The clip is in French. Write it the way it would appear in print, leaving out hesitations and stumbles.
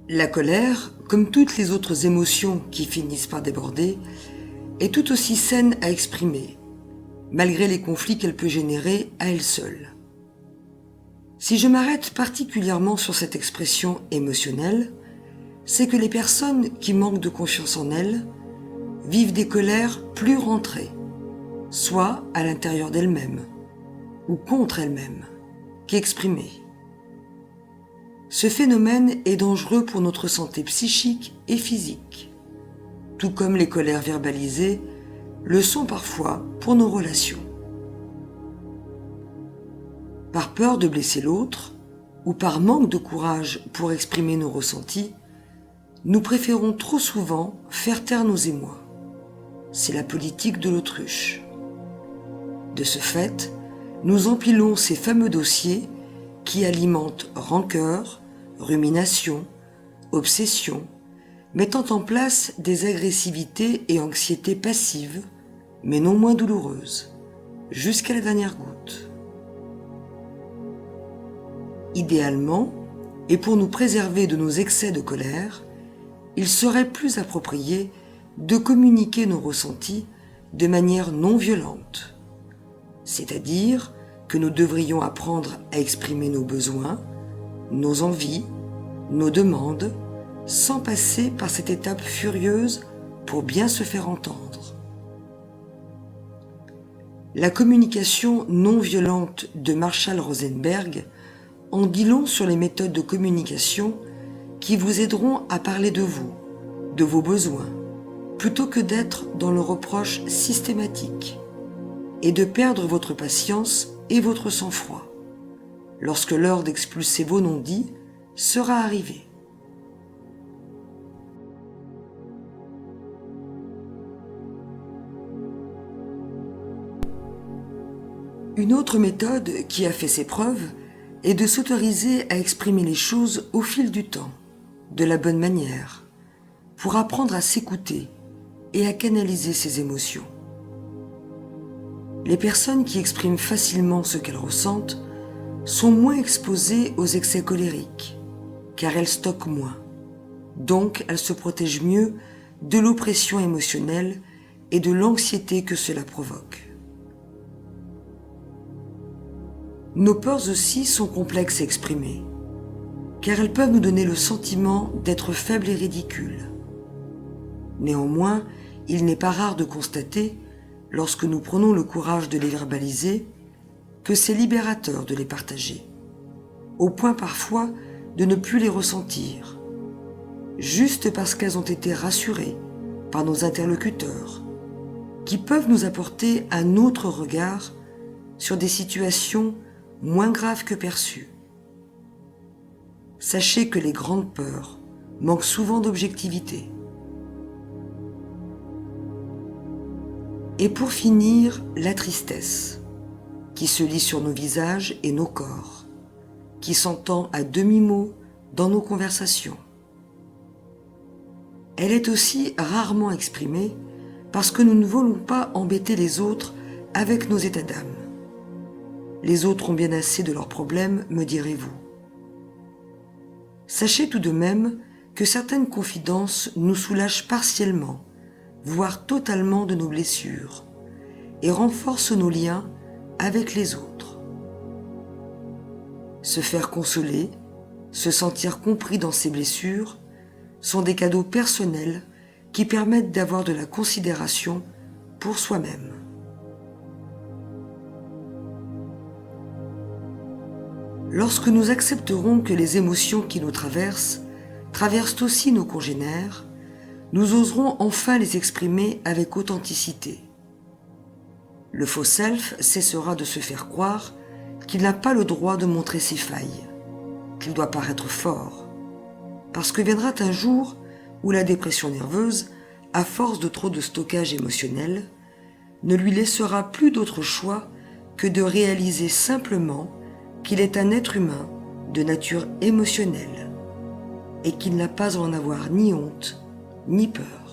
La colère, comme toutes les autres émotions qui finissent par déborder, est tout aussi saine à exprimer, malgré les conflits qu'elle peut générer à elle seule. Si je m'arrête particulièrement sur cette expression émotionnelle, c'est que les personnes qui manquent de confiance en elles vivent des colères plus rentrées, soit à l'intérieur d'elles-mêmes ou contre elles-mêmes, qu'exprimées. Ce phénomène est dangereux pour notre santé psychique et physique, tout comme les colères verbalisées le sont parfois pour nos relations. Par peur de blesser l'autre, ou par manque de courage pour exprimer nos ressentis, nous préférons trop souvent faire taire nos émois. C'est la politique de l'autruche. De ce fait, nous empilons ces fameux dossiers qui alimentent rancœur, rumination, obsession, mettant en place des agressivités et anxiétés passives, mais non moins douloureuses, jusqu'à la dernière goutte. Idéalement, et pour nous préserver de nos excès de colère, il serait plus approprié de communiquer nos ressentis de manière non violente, c'est-à-dire que nous devrions apprendre à exprimer nos besoins, nos envies, nos demandes, sans passer par cette étape furieuse pour bien se faire entendre. La communication non violente de Marshall Rosenberg en dit long sur les méthodes de communication qui vous aideront à parler de vous, de vos besoins, plutôt que d'être dans le reproche systématique et de perdre votre patience et votre sang-froid lorsque l'heure d'expulser vos non-dits sera arrivée. Une autre méthode qui a fait ses preuves est de s'autoriser à exprimer les choses au fil du temps, de la bonne manière, pour apprendre à s'écouter et à canaliser ses émotions. Les personnes qui expriment facilement ce qu'elles ressentent sont moins exposées aux excès colériques, car elles stockent moins. Donc, elles se protègent mieux de l'oppression émotionnelle et de l'anxiété que cela provoque. Nos peurs aussi sont complexes à exprimer, car elles peuvent nous donner le sentiment d'être faibles et ridicules. Néanmoins, il n'est pas rare de constater, lorsque nous prenons le courage de les verbaliser, que c'est libérateur de les partager, au point parfois de ne plus les ressentir, juste parce qu'elles ont été rassurées par nos interlocuteurs, qui peuvent nous apporter un autre regard sur des situations moins graves que perçues. Sachez que les grandes peurs manquent souvent d'objectivité. Et pour finir, la tristesse, qui se lit sur nos visages et nos corps, qui s'entend à demi-mot dans nos conversations. Elle est aussi rarement exprimée parce que nous ne voulons pas embêter les autres avec nos états d'âme. Les autres ont bien assez de leurs problèmes, me direz-vous. Sachez tout de même que certaines confidences nous soulagent partiellement, voire totalement de nos blessures, et renforcent nos liens avec les autres. Se faire consoler, se sentir compris dans ses blessures, sont des cadeaux personnels qui permettent d'avoir de la considération pour soi-même. Lorsque nous accepterons que les émotions qui nous traversent aussi nos congénères, nous oserons enfin les exprimer avec authenticité. Le faux self cessera de se faire croire qu'il n'a pas le droit de montrer ses failles, qu'il doit paraître fort, parce que viendra un jour où la dépression nerveuse, à force de trop de stockage émotionnel, ne lui laissera plus d'autre choix que de réaliser simplement qu'il est un être humain de nature émotionnelle et qu'il n'a pas à en avoir ni honte ni peur.